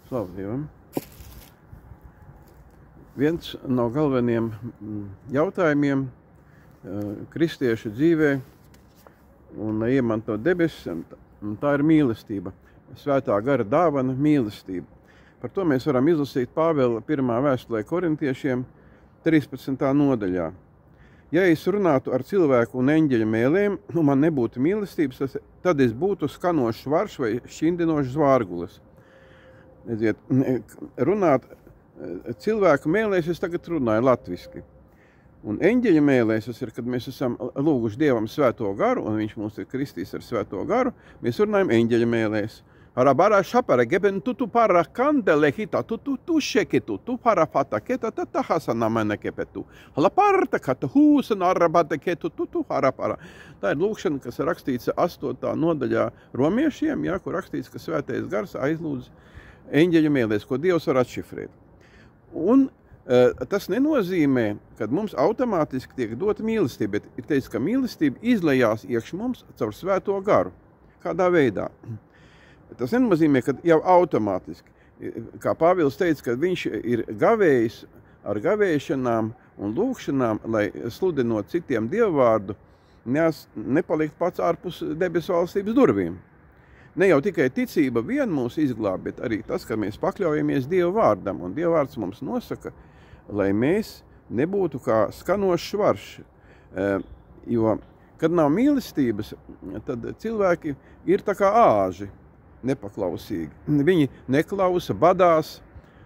Slavu Dievam. Viens no galvenajiem jautājumiem kristiešu dzīvē un iemanto debesis, tā ir mīlestība. Svētā gara dāvana mīlestība. Par to mēs varam izlasīt Pāvela 1. vēstulē korintiešiem 13. nodaļā. Ja es runātu ar cilvēku un eņģeļa mēlēm, un man nebūtu mīlestības, tad es būtu skanošs varš vai šķindinošs zvārgulis. Runāt cilvēku mēlēs es tagad runāju latviski. Un eņģeļa mēlēs tas ir, kad mēs esam lūguši Dievam svēto garu, un viņš mums ir kristījis ar svēto garu, mēs runājam eņģeļa mēlēs. Arabara šapara geben tutu para kandele hita tutu šekitu tu para fata keta tata hasana mene kepetu. Hala parta kata hūsan arabata ketu tutu harapara. Tā ir lūkšana, kas rakstīts 8. nodaļā romiešiem, kur rakstīts, ka svētais gars aizlūdz eņģeļa mēlēs, ko Dievs var atšifrēt. Un tas nenozīmē, ka mums automātiski tiek dota mīlestība, bet ir teicis, ka mīlestība izlejās iekš mums caur svēto garu. Kādā veidā? Tas nenozīmē, ka jau automātiski, kā Pāvils teica, ka viņš ir gavējis ar gavēšanām un lūkšanām, lai sludinot citiem dievvārdu, nepalikt pats ārpus debesu valstības durvīm. Ne jau tikai ticība vien mūs izglāb, bet arī tas, ka mēs pakļaujamies Dieva vārdam, un Dieva vārds mums nosaka, lai mēs nebūtu kā skanošs varš. Jo, kad nav mīlestības, tad cilvēki ir tā kā āži, nepaklausīgi. Viņi neklausa, badās,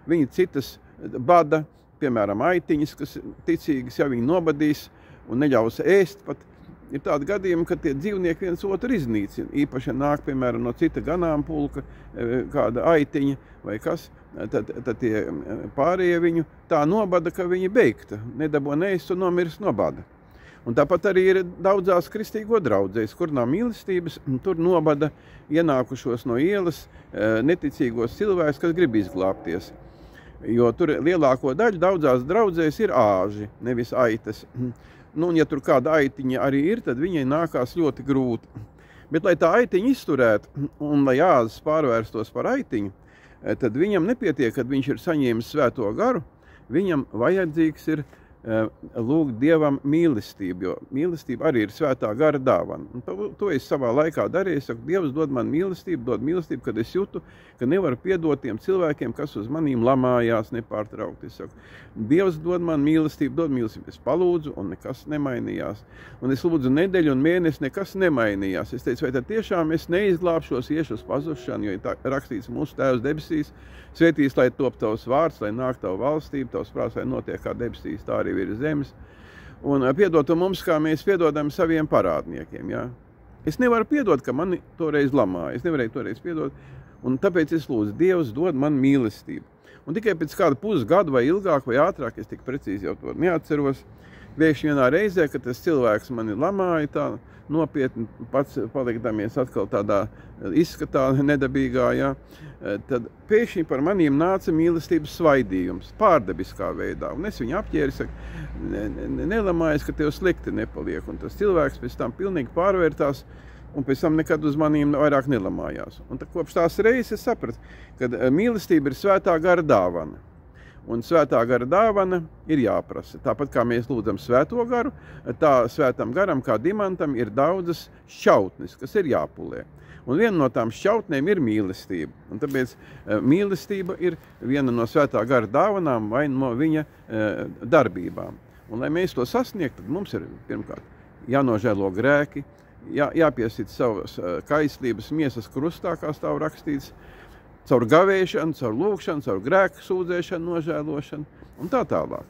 viņi citas bada, piemēram, aitiņas, kas ticīgas, ja viņi nobadīs un neļaus ēst pat. Ir tādi gadījumi, kad tie dzīvnieki viens otru iznīcina. Īpaši nāk, piemēram, no cita ganāmpulka kāda aitiņa vai kas, tad tie pārējie viņu tā nobada, ka viņi beigta, nedabū neēst un nomirst no bada. Un tāpat arī ir daudzās kristīgo draudzēs, kur nav mīlestības, tur nobada ienākušos no ielas neticīgos cilvēkus, kas grib izglābties. Jo tur lielāko daļu daudzās draudzēs ir āži, nevis aitas. Nu, un ja tur kāda aitiņa arī ir, tad viņai nākās ļoti grūti. Bet, lai tā aitiņa izturētu un lai āzes pārvērstos par aitiņu, tad viņam nepietiek, kad viņš ir saņēmis svēto garu, viņam vajadzīgs ir lūgt Dievam mīlestību, jo mīlestība arī ir svētā gara dāvana. Un to es savā laikā darīju. Es saku, Dievs dod man mīlestību, kad es jūtu, ka nevaru piedot tiem cilvēkiem, kas uz manīm lamājās nepārtraukti. Es saku, Dievs dod man mīlestību. Es palūdzu, un nekas nemainījās. Un es lūdzu nedēļu un mēnesi, nekas nemainījās. Es teicu, vai tad tiešām es neizglābšos, iešu uz pazušanu, jo ir rakstīts mūsu Tēvs debesīs, svētīts, lai top tavs vārds, lai nāk tavu valstību, tavs prāts, lai notiek kā debesīs, tā arī ir zemes. Un piedotu mums, kā mēs piedodam saviem parādniekiem. Ja? Es nevaru piedot, ka mani toreiz lamāja. Es nevarēju toreiz piedot. Un tāpēc es lūdzu, Dievs dod man mīlestību. Un tikai pēc kāda pusgada vai ilgāk vai ātrāk, es tik precīzi jau to neatceros, pēkšņi vienā reizē, kad tas cilvēks mani lamāja tā nopietni, pats palikdamies atkal tādā izskatā nedabīgā, ja, tad pēkšņi par manīm nāca mīlestības svaidījums, pārdabiskā veidā. Un es viņu apķēru, saku, nelamājies, ka tev slikti nepaliek. Un tas cilvēks pēc tam pilnīgi pārvērtās, un pēc tam nekad uz manīm vairāk nelamājās. Un kopš tās reizes es sapratu, ka mīlestība ir svētā gara dāvana. Un svētā gara dāvana ir jāprasa. Tāpat kā mēs lūdzam svēto garu, tā svētam garam kā dimantam ir daudzas šķautnes, kas ir jāpulē. Un viena no tām šķautnēm ir mīlestība. Un tāpēc mīlestība ir viena no svētā gara dāvanām vai no viņa darbībām. Un lai mēs to sasniegtu, tad mums ir pirmkārt jānožēlo grēki, jāpiesit savas kaislības miesas krustā, kā stāv rakstīts, caur gavēšanu, caur lūkšanu, caur grēku sūdzēšanu, nožēlošanu un tā tālāk.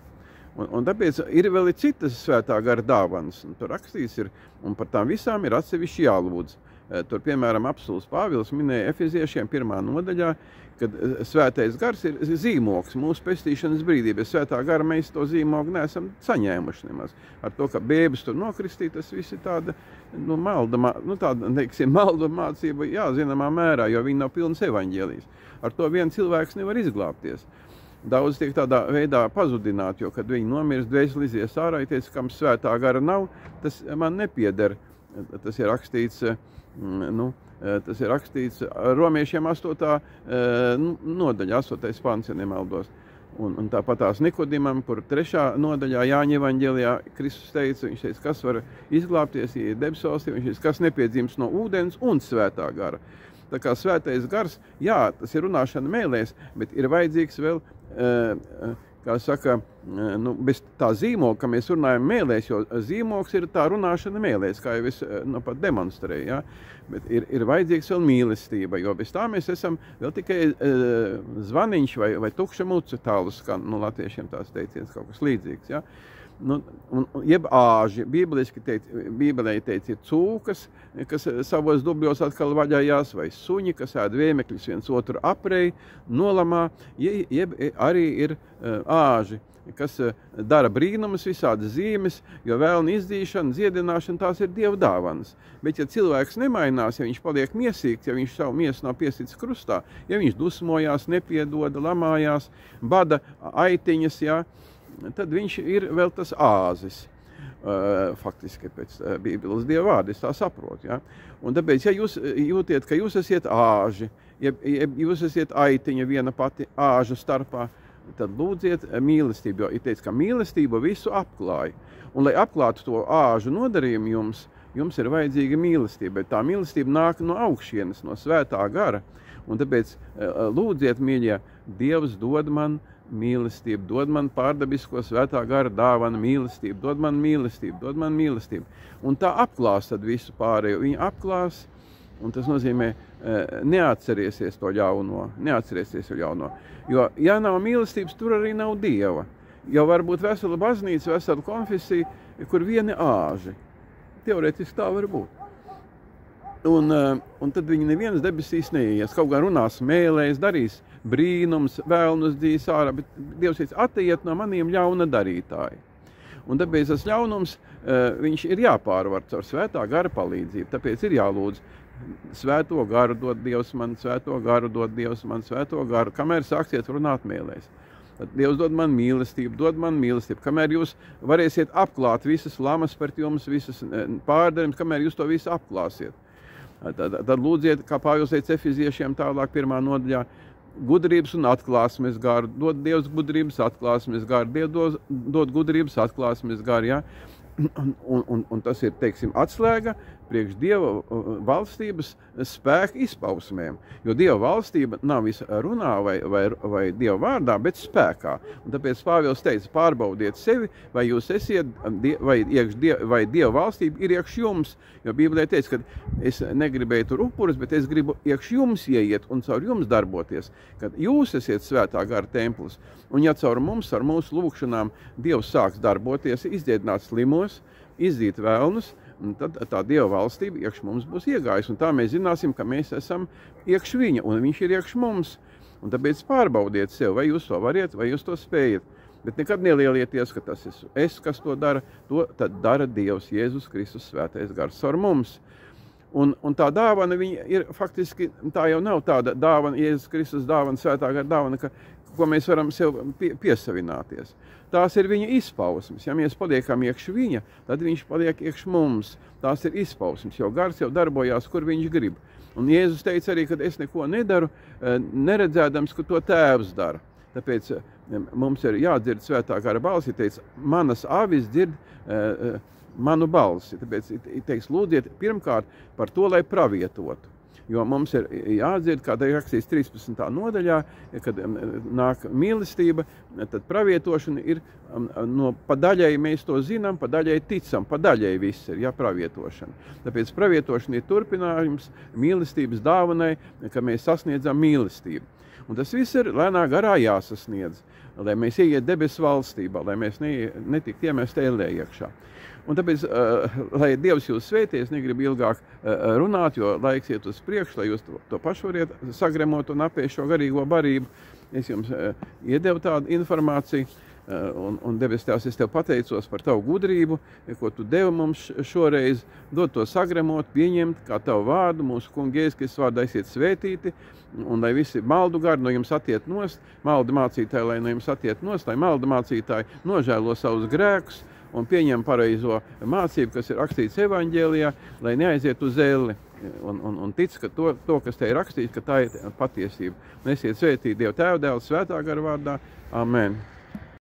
Un tāpēc ir vēl citas svētā gara dāvanas, un tur rakstīts ir, un par tām visām ir atsevišķi jālūdz. Tur, piemēram, apstulis Pāvils minēja Efeziešiem 1. nodaļā, kad svētais gars ir zīmogs mūsu pestīšanas brīdī. Bez svētā gara mēs to zīmogu neesam saņēmuši nemaz. Ar to, ka bēbis tur nokristīja, tas viss ir tāda, malda mācība, jā, zināmā mērā, jo viņi nav pilns evaņģēlijs. Ar to vien cilvēks nevar izglābties. Daudz tiek tādā veidā pazudināti, jo, kad viņi nomirst, dvēseli izies ārā, teica, kam svētā gara nav, tas man nepieder. tas ir rakstīts, tas ir rakstīts romiešiem 8. nodaļa, 8. pants, ja nemaldos. Un tāpat tās Nikodimam, kur 3. nodaļā Jāņa evaņģēlijā Kristus teica, viņš teica, kas var izglābties, ja debesu valstī, viņš teica, kas nepiedzimst no ūdens un svētā gara. Tā kā svētais gars, jā, tas ir runāšana mēlēs, bet ir vajadzīgs vēl, kā saka, bez tā zīmoga, ka mēs runājam mēlēs, jo zīmogs ir tā runāšana mēlēs, kā jau es pat demonstrēju, ja? Bet ir vajadzīgs vēl mīlestība, jo bez tā mēs esam vēl tikai zvaniņš vai tukša muca tālus, kā latviešiem tās teiciens, kaut kas līdzīgs, ja? Jeb āži, Bībelē teica, ir cūkas, kas savos dubļos atkal vaļājās, vai suņi, kas ēd vēmekļus viens otru aprej, nolamā, jeb arī ir āži, kas dara brīnumus, visādas zīmes, jo vēlna izdzīšana, dziedināšana, tās ir Dieva dāvanas. Bet ja cilvēks nemainās, ja viņš paliek miesīgs, ja viņš savu miesu nav piesits krustā, ja viņš dusmojās, nepiedoda, lamājās, bada aitiņas, ja, tad viņš ir vēl tas āzis. Faktiski pēc Bībeles Dieva vārda, es tā saprotu. Ja? Un tāpēc, ja jūs jūtiet, ka jūs esiet āži, ja jūs esiet aitiņa viena pati āža starpā, tad lūdziet mīlestību, jo ir teicis, ka mīlestība visu apklāja. Un, lai apklātu to āžu nodarījumu jums ir vajadzīga mīlestība, bet tā mīlestība nāk no augšienes, no svētā gara. Un tāpēc lūdziet, mīļie, Dievs dod man mīlestību, dod man pārdabisko svētā gara dāvanu mīlestību, dod man mīlestību. Un tā apklās tad visu pārējo. Viņa apklās, un tas nozīmē neatcerēsies to ļauno. Jo, ja nav mīlestības, tur arī nav Dieva. Jo var būt vesela baznīca, vesela konfesija, kur vieni āži. Teorētiski tā var būt. Un tad viņi neviens debesīs neies. Kaut gan runās mēlēs, darīs brīnums, vēlnus dzīs ārā, bet Dievs teica, atteiet no maniem ļauna darītāji. Un tāpēc tas ļaunums, viņš ir jāpārvar caur svētā gara palīdzību. Tāpēc ir jālūdz, svēto garu dod Dievs man, svēto garu dod Dievs man, svēto garu, kamēr sāksiet runāt mēlēs. Tad Dievs dod man mīlestību, kamēr jūs varēsiet apklāt visas lamas par jums, visas pārdarības, kamēr jūs to visu apklāsiet. Tad lūdziet, kā Pāvils teica Efeziešiem tālāk 1. nodaļā, gudrības un atklāsmes garu, dod Dievs gudrības atklāsmes garu, Dievs dod gudrības atklāsmes garu, ja? Un tas ir, teiksim, atslēga priekš Dieva valstības spēka izpausmēm. Jo Dieva valstība nav runā vai Dieva vārdā, bet spēkā. Un tāpēc Pāvils teica, pārbaudiet sevi, vai jūs esiet, vai Dieva valstība ir iekš jums. Jo Bībelē teica, ka es negribēju tur upurus, bet es gribu iekš jums ieiet un caur jums darboties. Kad jūs esiet svētā gara templis. Un ja caur mums, ar mūsu lūkšanām Dievs sāks darboties, izdziedināt slimos, izzīt vēlnus, tad tā Dieva valstība iekš mums būs iegājusi. Un tā mēs zināsim, ka mēs esam iekš viņa, un viņš ir iekš mums. Un tāpēc pārbaudiet sev, vai jūs to variet, vai jūs to spējat. Bet nekad nelielieties, ka tas esmu es, kas to dara, to tad dara Dievs, Jēzus Kristus svētais gars ar mums. Un tā dāvana, viņa ir faktiski, tā jau nav tāda dāvana, Jēzus Kristus dāvana, svētā gara dāvana, ko mēs varam sev piesavināties. Tās ir viņa izpausmes. Ja mēs paliekam iekš viņa, tad viņš paliek iekš mums. Tās ir izpausmes, jo gars jau darbojās, kur viņš grib. Un Jēzus teica arī, ka es neko nedaru, neredzēdams, ka to tēvs dara. Tāpēc mums ir jādzird svētā gara balsi, teica, manas avis dzird manu balsi. Tāpēc, teiks, lūdziet pirmkārt par to, lai pravietotu. Jo mums ir jādzird, kā rakstīts 13. nodaļā, kad nāk mīlestība, tad pravietošana ir, pa daļai mēs to zinām, pa daļai ticam, pa daļai viss ir, pravietošana. Tāpēc pravietošana ir turpinājums mīlestības dāvanai, ka mēs sasniedzam mīlestību. Un tas viss ir lēnā garā jāsasniedz, lai mēs ieiet debesu valstībā, lai mēs netiktu iemest ellē iekšā. Un tāpēc, lai Dievs jūs svētī, es negribu ilgāk runāt, jo laiks iet uz priekšu, lai jūs to pašu variet sagremot un apēst šo garīgo barību. Es jums iedevu tādu informāciju, un debes Tēvs, es tev pateicos par tavu gudrību, ko tu devi mums šoreiz, dod to sagremot, pieņemt kā tavu vārdu, mūsu kunga Jēzus Kristus vārdā esiet svētīti, un lai visi maldu gari no jums attiet nost, malda mācītāji, lai no jums attiet nost, lai malda mācītāji nožēlo savus grēkus, un pieņem pareizo mācību, kas ir rakstīts evaņģēlijā, lai neaiziet uz elli. Un tic, ka to, kas te ir rakstīts, ka tā ir patiesība. Mēs iet svētīt Dievu Tēva, Dēla, Svētā gara vārdā. Amen.